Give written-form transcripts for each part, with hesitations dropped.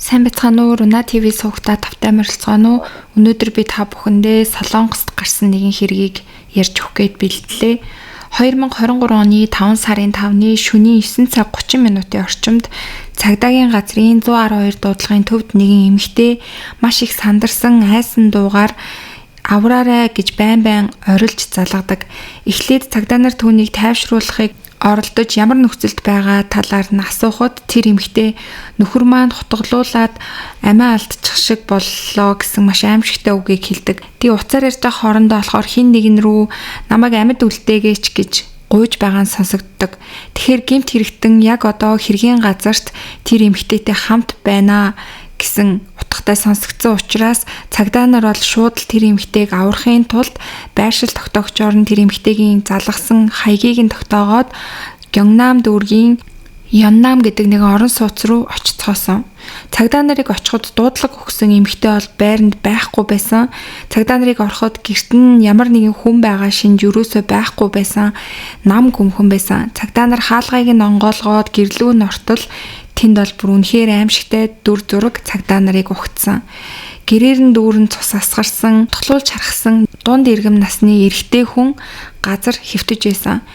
Сайн байцгаана уу? Руна ТV суугтаа тавтай морилцгаана уу? Өнөөдөр би та бүхэндээ Солонгост гарсан нэгэн хэргийг ярьж өгөх гээд бэлдлээ. 2023 оны 5 сарын 5-ны шөнийн 9 цаг 30 минутын орчимд цагдаагийн газрын 112 дуудлагын төвд нэгэн эмэгтэй маш их сандарсан айсан дуугаар авраарай гэж байн орилж залгадаг. Эхлээд цагдаа нар түүнийг тайвшруулахыг оролдож ямар нөхцөлд байгаа талаар нь асуухад тэр эмэгтэй нөхөр маань хутгалуулаад амиа алдчих шиг боллоо гэсэн маш аимшигтай үгийг хэлдэг. Тэгээ уцаар ярьж байгаа хоорондоо болохоор хин нэгэн рүү намайг амьд үлдээгээч гэж гуйж байгаа нь сонсогддог. Тэгэхээр гэмт хэрэгтэн яг одоо хэргийн газарт тэр эмэгтэйтэй хамт байна гэсэн утгатай сонсогдсон учраас цагдаа нар бол шууд л тэр эмэгтэйг аврахын тулд байршил тогтоогчоор нь тэр эмэгтэйгийн залгасан хаягийг нь тогтоогоод Гёнгнам дүүргийн Ённам гэдэг нэг орон сууц руу очицгоосон. Цагдаа нарыг очиход дуудлага өгсөн эмэгтэй бол байранд байхгүй байсан. Цагдаа нарыг ороход гэрт нь ямар нэгэн хүн байгаа шинж юусоо байхгүй байсан. Нам гүмхэн байсан. Цагдаа нар хаалгыг нь онгоолгоод гэрлүү нь ортол тэнд бол бүр үнэхээр аимшигтай дүр зураг цагдаа нарыг угтсан. Гэрээр нь дүүрэн цус асгарсан, тоглуулж харахсан дунд иргэм насны эрэгтэй хүн газар хэвтэж байсан.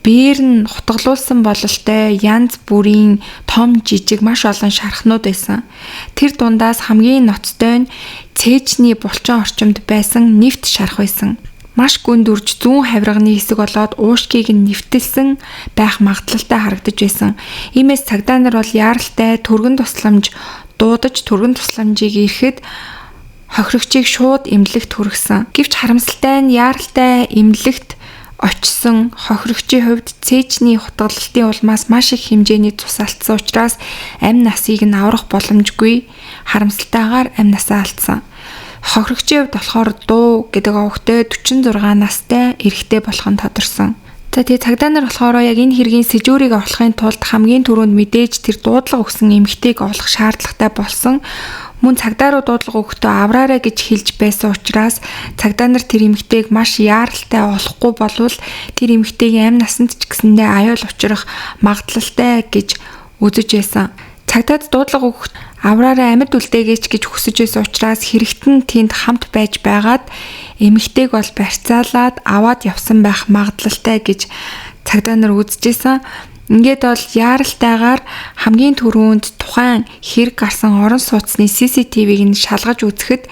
Биеэр нь хутгалуулсан бололтой янз бүрийн том жижиг маш олон шархнууд байсан. Тэр дундаас хамгийн ноцтой нь цээжний булчин орчимд байсан нэвт шарх байсан. Маш гүндүрж зүүн хавирганы хэсэг болоод уушгийг нь нэвтэлсэн байх магадлалтай харагдаж байсан. Иймээс цагдаа нар бол яаралтай түргэн тусламж дуудаж түргэн тусламжийг ирэхэд хохирогчийг шууд эмнэлэгт хүргэсэн. Гэвч харамсалтай нь яаралтай эмнэлэгт очсон хохирогчийн хувьд цээжний хутгалалтын улмаас маш их хэмжээний цус алдсан учраас амь насыг нь аврах боломжгүй харамсалтайгаар амь насаа алдсан. Хохирогчийн хувьд болохоор дуу гэдэг овогтой 46 настай эрэгтэй болох нь тодорсон. За тэгээ цагдаа нар болохоор яг энэ хэргийн сэжүүрийг олохын тулд хамгийн түрүүнд мэдээж тэр дуудлага өгсөн эмэгтэйг олох шаардлагатай болсон. Мөн цагдаа руу дуудлага өгөхдөө авраарай гэж хэлж байсан учраас цагдаа нар тэр эмэгтэйг маш яаралтай олохгүй болвол тэр эмэгтэйгийн амь насанд ч гэсэндээ аюул учрах магадлалтай гэж үзэж байсан. Цагдаад дуудлага өгөх авраарай амьд үлдээгээч гэж хүсэж байсан учраас хэрэгтэн тэнд хамт байж байгаад эмэгтэйг бол барьцаалаад аваад явсан байх магадлалтай гэж цагдаа нар үзэжсэн. Ингээд бол яаралтайгаар хамгийн түрүүнд тухайн хэрэг гарсан орон сууцны CCTV-г нь шалгаж үзэхэд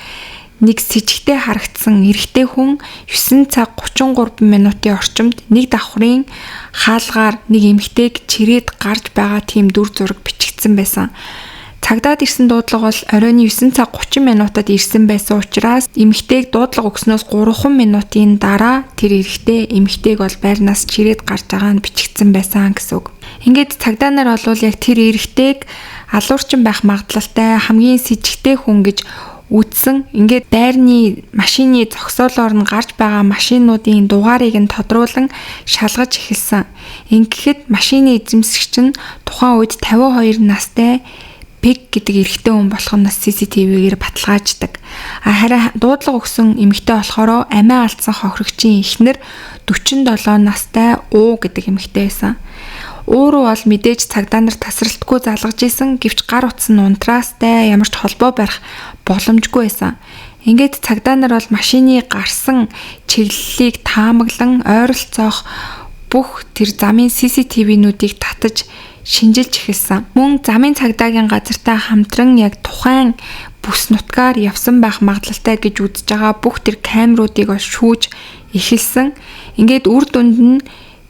нэг сэжигтэй харагдсан эрэгтэй хүн 9 цаг 33 минутын орчимд нэг давхрын хаалгаар нэг эмэгтэйг чирээд гарч байгаа тийм дүр зураг бичигдсэн байсан. Цагдаад ирсэн дуудлага бол оройн 9 цаг 30 минутад ирсэн байсан учраас эмэгтэйг дуудлага өгснөөс 3 минутын дараа тэр эрэгтэй эмэгтэйг бол байрнаас чирээд гарч байгаа нь бичигдсэн байсан гэсэн үг. Ингээд цагдаа нар бол яг тэр эрэгтэйг алуурчин байх магадлалтай хамгийн сэжигтэй хүн гэж үтсэн. Ингээд байрны машины зогсоолоор нь гарч байгаа машинуудын дугаарыг нь тодруулан шалгаж эхэлсэн. Ингэхэд машины эзэмсэгч нь тухайн үед 52 настай Пэг гэдэг эрэгтэй хүн болох нь CCTV-гээр баталгааждаг. Харин дуудлага өгсөн эмэгтэй болохоор амиа алдсан хохирогчийн эхнэр 47 настай уу гэдэг эмэгтэй байсан. Өөрөө бол мэдээж цагдаа нар тасралтгүй залгаж исэн гэвч гар утас нь унтраастай ямар ч холбоо барих боломжгүй байсан. Ингээд цагдаа нар бол машины гарсан чиглэлийг таамаглан ойролцоох бүх тэр замын CCTV-нүүдийг татаж шинжилж эхэлсэн. Мөн замын цагдаагийн газартай хамтран яг тухайн бүс нутгаар явсан байх магадлалтай гэж үзэж байгаа бүх тэр камеруудыг шүүж эхэлсэн. Ингээд үр дүнд нь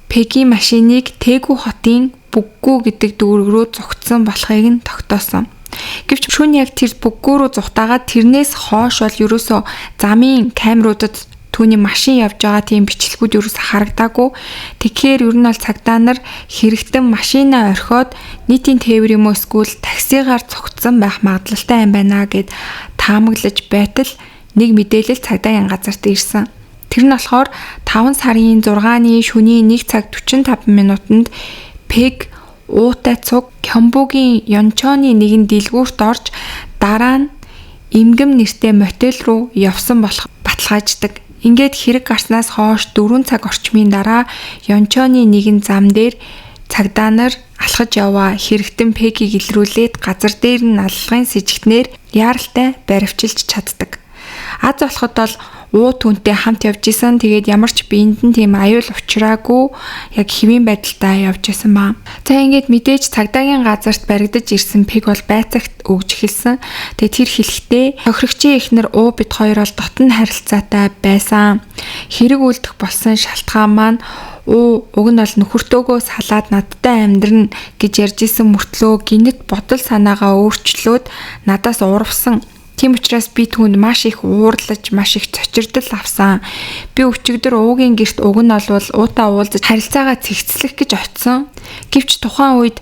Пегийн машиныг Тэгүү хотын Бүггүү гэдэг дүүрэг рүү зугтсан болохыг нь тогтоосон. Гэвч шөнө яг тэр Бүггүү рүү зугтаагаад тэрнээс хойш бол ерөөсөө замын камеруудад түүний машин явж байгаа тийм бичлэгүүд ерөөсө харагдаагүй. Тэгэхээр ер нь бол цагдаа нар хэрэгтэн машинаа орхиод нийтийн тээвэр юм уу эсвэл таксигаар цогцсон байх магадлалтай юм байна гэд таамаглаж байтал нэг мэдээлэл цагдаагийн газарт ирсэн. Тэр нь болохоор 5 сарын 6-ны шөнийн 1 цаг 45 минутанд Пэг уутай цуг Кёмбугийн Ёнчоны нэгэн дэлгүүрт орж дараа нь Имгэм нэртэй мотель руу явсан болох баталгааждаг. Ингээд хэрэг гарснаас хойш 4 цаг орчмын дараа Ёнчоны нэгэн зам дээр цагдаа нар алхаж яваа хэрэгтэн Пегийг илрүүлээд газар дээр нь аллагын сэжигтнэр яаралтай баривчилж чаддаг. Аз болоход бол уу түнтэй хамт явж исэн. Тэгээд ямар ч биенд нь тийм аюул учраагүй яг хэвийн байдалтай явж исэн ба. За ингээд мэдээж цагдаагийн газарт баригдаж ирсэн Пег бол байцаагт өгж эхэлсэн. Тэгээд тэр хэлэхдээ хохирогчийн эхнэр уу бид хоёр бол дотн харилцаатай байсан. Хэрэг үлдэх болсон шалтгаан маань уг нь бол нөхөртөөгөө салаад надтай амьдрна гэж ярьж исэн мөртлөө гинэт бодол санаагаа өөрчлөөд надаас урвсан. Тийм учраас би түүнд маш их уурлаж, маш их цочирдол авсан. Би өчигдөр уугийн гэрт уг нь олвол уутаа уулзаж харилцаагаа цэгцлэх гэж очсон. Гэвч тухайн үед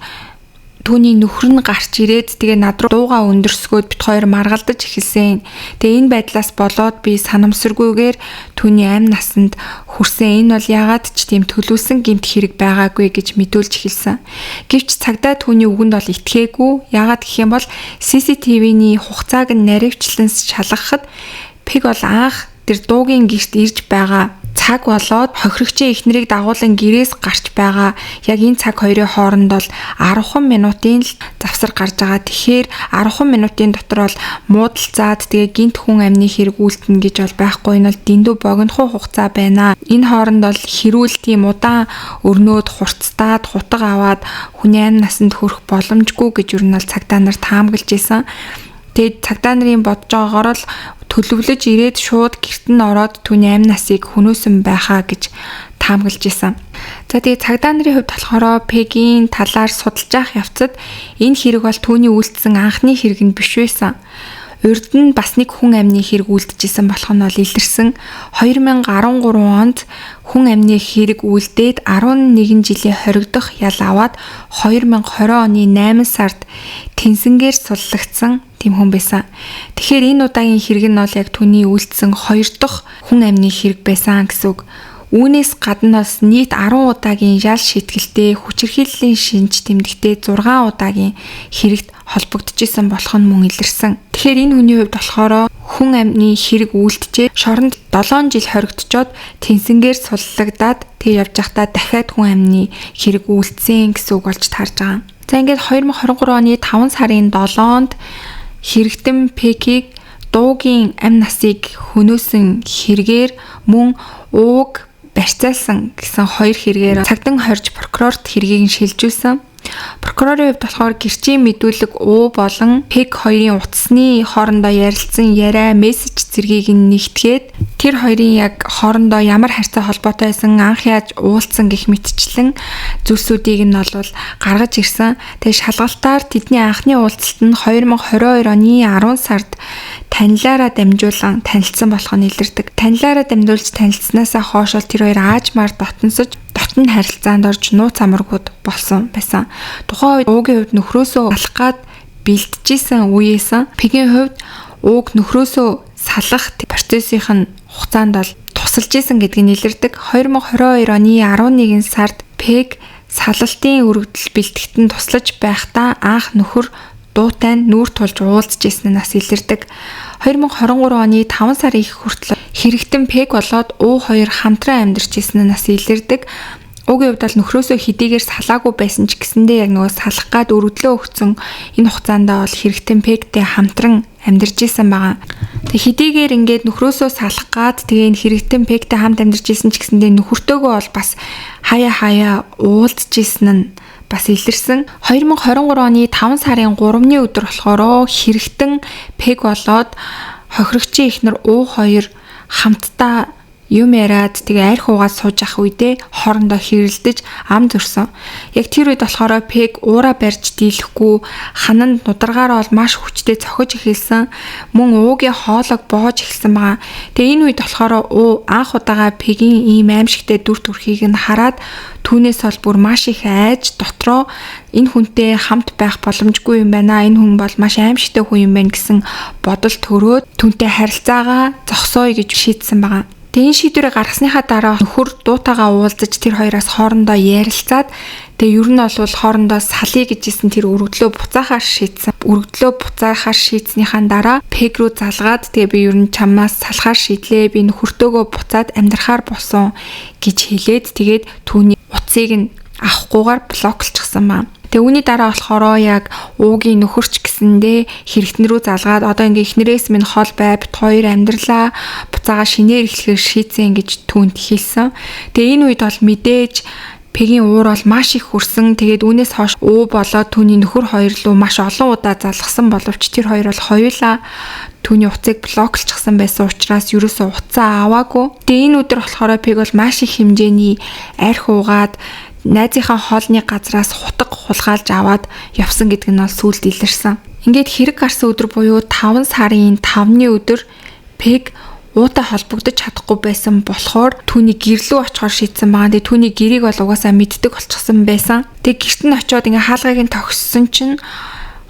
түүний нөхөр нь гарч ирээд тэгээ над руу дууга өндөрсгөөд бит хоёр маргалдаж эхэлсэн. Тэгээ энэ байдлаас болоод би санамсаргүйгээр түүний амь насанд хүрсэн. Энэ бол яагаад ч тийм төлөвлөсөн гэмт хэрэг байгаагүй гэж мэдүүлж эхэлсэн. Гэвч цагдаа түүний үгэнд бол итгээгүй. Яагаад гэх юм бол CCTV-ний хугацааг нь наривчлан шалгахад Пег бол анх тэр дуугийн гэрт ирж байгаа цаг болоод хохирогчийн эхнэрийг дагуулan гэрээс гарч байгаа. Яг энэ цаг хоёрын хооронд бол 10 минутын л завсар гарч байгаа. Тэгэхээр 10 минутын дотор бол муудалцаад тэгээ гинт хүн амны хэрэг үйлдэнэ гэж бол байхгүй. Энэ бол дэндүү богинохоо хугацаа байна. Энэ хооронд бол хэрүүл тийм удаан өрнөөд хурцтаад хутга аваад хүний амь насанд хүрэх боломжгүй гэж юу нь бол цагдаа нар таамаглаж исэн. Тэгээд цагдаа нарын бодож байгаагаар л төлөвлөж ирээд шууд гэрт нь ороод түүний амь насыг хөнөөсөн байхаа гэж таамаглаж исэн. За тэгээд цагдаа нарын хувьд болохоор Пегийн талаар судалж явах явцад энэ хэрэг бол түүний үйлдсэн анхны хэрэг нь биш байсан. Урд нь бас нэг хүн амны хэрэг үлдэжсэн болох нь бол илэрсэн. 2013 онд хүн амны хэрэг үлдээд 11 жилийн хоригдох ял аваад 2020 оны 8 сард Тэнсэнгээр суллагдсан тийм хүн байсан. Тэгэхээр энэ удаагийн хэрэг нь бол яг түүний үлдсэн 2 дахь хүн амны хэрэг байсан гэсэн үг. Үүнээс гадна бас нийт 10 удаагийн ял шийтгэлтэй хүчирхийллийн шинж тэмдэгтээ 6 удаагийн хэрэгт холбогдчихсэн болох нь мөн илэрсэн. Тэгэхээр энэ хүний хувьд болохоор хүн амны хэрэг үлдчихэд шоронд 7 жил хоригдчоод Тэнсэнгээр суллагдаад тэг явж байхдаа дахиад хүн амны хэрэг үлдсэн гэсэн үг болж таарж байгаа. За ингээд 2023 оны 5 сарын 7-нд хэрэгтэн Пегийг дуугийн амь насыг хөнөөсөн хэрэгээр мөн ууг барьцаалсан гэсэн 2 хэрэгээр цагдан хорж прокурорт хэргийг шилжүүлсэн. Прокурорын хувьд болохоор гэрчийн мэдүүлэг уу болон Пег хоёрын утасны хоорондоо ярилцсан яриа мессеж зэргийг нэгтгээд тэр хоёрын яг хоорондоо ямар харьцаа холбоотой байсан, анх яаж уулзсан гэх мэтчлэн зүйлсүүдийг нь бол гаргаж ирсэн. Тэгээ шалгалтаар тэдний анхны уулзалт нь 2022 оны 10 сард танилаараа дамжуулан танилцсан болох нь илэрдэг. Танилаараа дамжуулж танилцсанасаа хойш тэр хоёр аажмаар дотносож дотн харилцаанд орж нууц амаргууд болсон байсан. Тухайн үед уугийн хувьд нөхрөөсөө салах гад бэлтжижсэн үеэсэн. Пегийн хувьд ууг нөхрөөсөө салах процессын хугацаанд бол тусалж исэн гэдгийг илэрдэг. 2022 оны 11 сард Пег салалтын өргөдөл бэлтгэгтэн туслаж байхдаа анх нөхөр дуутай нүүр тулж уулзж ирснээс илэрдэг. 2023 оны 5 сарын их хүртэл хэрэгтэн Пег болоод уу хоёр хамтран амьдарч ирснээс илэрдэг. Уугийн хувьд бол нөхрөөсөө хэдийгээр салаагүй байсан ч гэсэндээ яг нөгөө салах гад өргөдлөө өгсөн энэ хугацаанд бол хэрэгтэн Пегтэй хамтран амьдарч исэн байгаа. Тэг хэдийгээр ингээд нөхрөөсөө салах гад тэгээ энэ хэрэгтэн Пегтэй хамт амьдарч исэн ч гэсэндээ нөхөртөөгөө бол бас хаяа уулзж исэн нь бас илэрсэн. 2023 оны 5 сарын 3-ны өдөр болохоор хэрэгтэн Пег болоод хохирогчийн эхнэр уу хоёр хамтдаа юм яриад тэгээ арх уугаад сууж ах үедээ хоорондоо хэрэлдэж ам зөрсөн. Яг тэр үед болохоор Пег уура барьж дийлэхгүй хананд нударгаараа бол маш хүчтэй цохиж эхэлсэн. Мөн уугийн хоолойг боож эхэлсэн байгаа. Тэгээ энэ үед болохоор уу анх удаага Пегийн ийм аимшигтэй дүр төрхийг нь хараад түүнээс бол бүр маш их айж дотроо энэ хүнтэй хамт байх боломжгүй юм байна. Энэ хүн бол маш аимшигтэй хүн юм байна гэсэн бодол төрөөд түүнтэй харилцаагаа зогсооё гэж шийдсэн байгаа. Тэгээ энэ шийдвэрийг гаргасныхаа дараа нөхөр дуутайгаа уулзаж тэр хоёроос хоорондоо ярилцаад тэгээ ер нь бол хоорондоо салъя гэжсэн тэр өргөдлөө буцаахаар шийдсэн. Өргөдлөө буцаахаар шийдснийхаа дараа Пег рүү залгаад тэгээ би ер нь чамаас салахаар шийдлээ. Би нөхөртөөгөө буцаад амьдрахаар болсон гэж хэлээд тэгээд түүний утсыг нь авахгүйгээр блоклчихсан ба. Тэгээ үүний дараа болохоор яг уугийн нөхөрч гэсэндээ хэрэгтэн рүү залгаад одоо ингээ эхнэрээс минь хол бай бит хоёр амьдралаа буцаага шинээр эхлэхээр шийдсэн гэж түүнд хэлсэн. Тэгээ энэ үед бол мэдээж Пегийн уур бол маш их хүрсэн. Тэгээд үүнээс хойш уу болоод түүний нөхөр хоёр руу маш олон удаа залгсан боловч тэр хоёр бол хоёулаа түүний утсыг блоклчихсан байсан учраас ерөөсөө утсаа аваагүй. Тэгээ энэ өдөр болохоор Пег бол маш их хэмжээний арх уугаад найзынхаа хоолны газраас хутга хулгайлж аваад явсан гэдэг нь бол сүүлд илэрсэн. Ингээд хэрэг гарсан өдөр буюу 5 сарын 5-ны өдөр Пег уутай холбогдож чадахгүй байсан болохоор түүний гэр рүү очихоор шийдсэн байгаа. Тэгээ түүний гэрийг бол угаасаа мэддэг болчихсон байсан. Тэгээ гэрт нь очиод ингээ хаалгыг нь тогссон чинь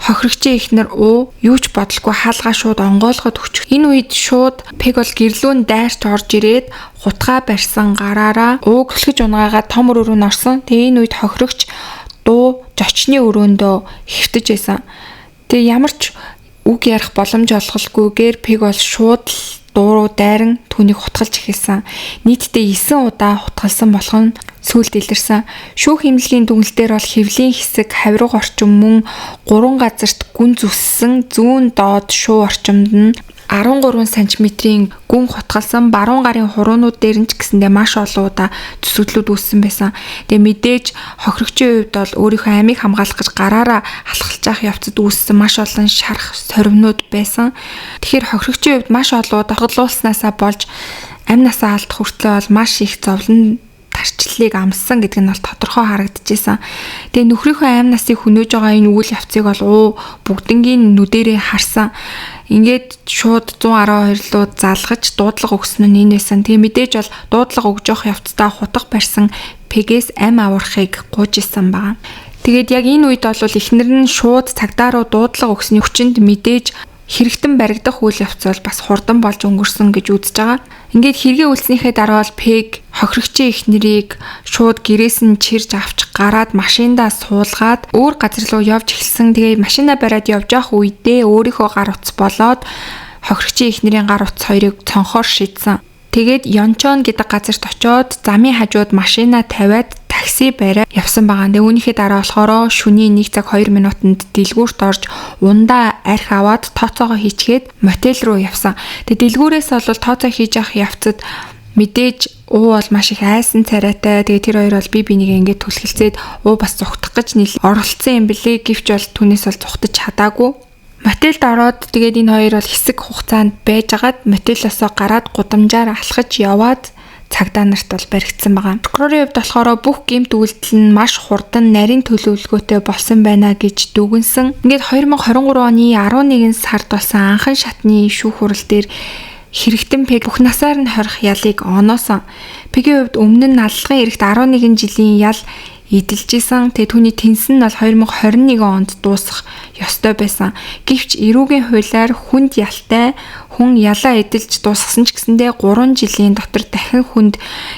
хохирогчийн эхнэр юу ч бодолгүй хаалгаа шууд онгойлгоод өчөв. Энэ үед шууд Пег бол гэрлүүн дайрч орж ирээд хутгаа барьсан гараараа ууг хөлгөж унгаагаад том өрөө рүү норсон. Тэгээ энэ үед хохирогч дуу зочны өрөөндөө хэвтэж байсан. Тэгээ ямар ч үг ярих боломж олголгүйгээр Пег бол шууд дуу дайран түүнийг хутгалж эхэлсэн. Нийтдээ 9 удаа хутгалсан болох нь сүүлд илэрсэн. Шүүх эмнэлгийн дүгнэлтээр бол хэвлийн хэсэг хавирга орчим мөн 3 газарт гүн зүссэн зүүн доод шуу орчимд нь 13 см-ийн гүн хутгалсан баруун гарын хуруунууд дээр нь ч гэсэндээ маш олон удаа зүсгэлүүд үүссэн байсан. Тэгээ мэдээж хохирогчийн хувьд бол өөрийнхөө амийг хамгаалах гэж гараараа халахлж явах явцад үүссэн маш олон шарах сорвнууд байсан. Тэгэхээр хохирогчийн хувьд маш олон удаа хоглуулснаасаа болж амь насаа алдах хүртлээр бол маш их зовлон тарчлалыг амссан гэдэг нь бол тодорхой харагдчихсан. Тэгээ нөхрийнхөө амь насыг хөнөөж байгаа энэ үйл явцыг бол бүгднгийн нүдэрээ харсан. Ингээд шууд 112 руу залгаж дуудлага өгсөн нь энэ байсан. Тэгээ мэдээж бол дуудлага өгж явах явцдаа хутга барьсан Пегээс амь аврахыг гуйж исэн байгаа. Тэгээд яг энэ үед бол эхнэр нь шууд цагдаа руу дуудлага өгсөний хүчинд мэдээж хэрэгтэн баригдах үйл явц бол бас хурдан болж өнгөрсөн гэж үзэж байгаа. Ингээд хэрэгээ үлснийхээ дараа бол Пег хохирогчийн эхнэрийг шууд гэрээс нь чирж авч гараад машиндаа суулгаад өөр газар руу явж эхэлсэн. Тэгээ машинаа бариад явж явах үедээ өөрийнхөө гар утас болоод хохирогчийн эхнэрийн гар утас хоёрыг цонхоор шидсэн. Тэгээд Ёнчон гэдэг газарт очиод замын хажууд машинаа тавиад такси бариад явсан байгаа. Тэгээ үүнийхээ дараа болохоор шөнийн 1 цаг 2 минутанд дэлгүүрт орж ундаа арх аваад тооцоогоо хийчгээд мотел руу явсан. Тэгээ дэлгүүрээс бол тооцоо хийж явах явцад мэдээж уу бол маш их айсан царайтай. Тэгээ тэр хоёр бол бие бинийгээ ингээд түлхэлцээд уу бас зүхтах гэж нийл оролцсон юм блэ. Гэвч бол түүнээс бол зүхтаж чадаагүй. Мотелд ороод тэгээд энэ хоёр бол хэсэг хугацаанд байжгаад мотелосоо гараад гудамжаар алхаж яваад цагдаа нарт бол баригдсан байгаа. Прокурорын хувьд болохоор бүх гэмт үйлдэл нь маш хурдан нарийн төлөвлөгөөтэй болсон байна гэж дүгнсэн. Ингээд 2023 оны 11 сард болсон анхан шатны шүүх хурал дээр хэрэгтэн Пег бүх насаар нь хорих ялыг оноосон. Пегийн хувьд өмнө нь аллагын эрэгт 11 жилийн ял эдэлжсэн. Тэгээ түүний тэнсэн нь бол 2021 онд дуусах ёстой байсан. Гэвч эрүүгийн хуулиар хүнд ялтай хүн ялаа эдэлж дуусгасан ч гэсэндээ 3 жилийн дотор дахин хүнд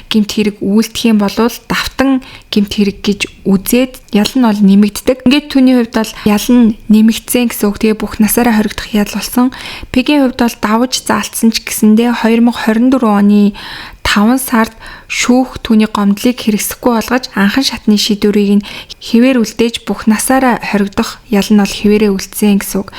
гэмт хэрэг үйлдэх юм бол давтан гэмт хэрэг гэж үзээд ял нь бол нэмэгддэг. Ингээд түүний хувьд бол ял нь нэмэгдсэн гэсэн үг. Тэгээ бүх насаараа хоригдох ял болсон. Пегийн хувьд бол давж заалтсан ч гэсэндээ 2024 оны 5 сард шүүх түүний гомдлыг хэрэгсэхгүй болгож анхан шатны шийдвэрийг нь хэвээр үлдээж бүх насаараа хоригдох ял нь бол хэвээрээ үлдсэн гэсэн үг.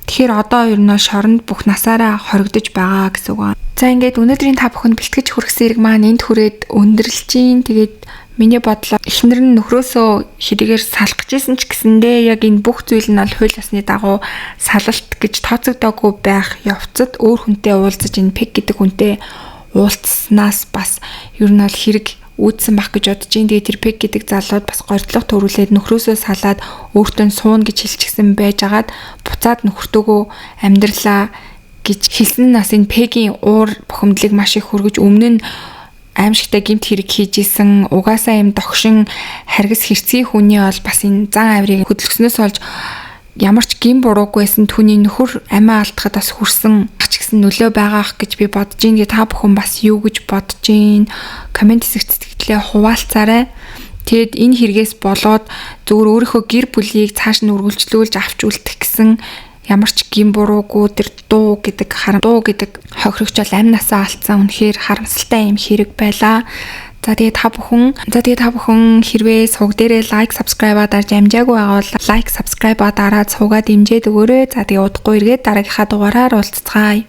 Тэгэхээр одоо ер нь шоронд бүх насаараа хоригдож байгаа гэсэн үг. За ингээд өнөөдрийн та бүхэнд бэлтгэж хүргэсэн хэрэг маань энд хүрээд өндөрлж чинь. Тэгээд миний бодлоор эхнэр нь нөхрөөсөө хэрэгээр салах гэжсэн ч гэсэндээ яг энэ бүх зүйл нь бол хууль ёсны дагуу салалт гэж тооцогдоогүй байх явцад өөр хүнтэй уулзаж энэ Пег гэдэг хүнтэй уулзснаас бас ер нь бол хэрэг үүдсэн бах гэж бодож байна. Тэгээ тэр Пег гэдэг залууд бас гордлого төрүүлээд нөхрөөсөө салаад өөртөө суун гэж хэлчихсэн байжгаад буцаад нөхөртөөгөө амьдралаа гэж хэлсэн нас энэ Пегийн уур бухимдлыг маш их хүргэж өмнө нь аимшигтай гэмт хэрэг хийж исэн угаасаа юм догшин харгас хэрцгий хүний бол бас энэ зан авирыг хөдөлгснөөс болж ямар ч гин буруугүйсэн түүний нөхөр амиа алдахад бас хүрсэн ч гэсэн нөлөө байгаах гэж би бодож байна. Та бүхэн бас юу гэж бодож байна? Комент хэсэгт сэтгэлээ хуваалцаарай. Тэгэд энэ хэрэгээс болоод зөвхөн өөрийнхөө гэр бүлийг цааш нь үргэлжлүүлж авч үлдэх гэсэн ямар ч гин буруугүй тэр дуу гэдэг хохирогч бол амь насаа алдсан үнэхээр харамсалтай юм хэрэг байлаа. За тэгээ та бүхэн хэрвээ сувг дээрээ лайк, subscribe дарж амжаагүй байгаа бол лайк, subscribe дараад суугаад дэмжээд өгөөрэй. За тэгээ удахгүй эргээд дараагийнхаа дугаараар уулзцгаая.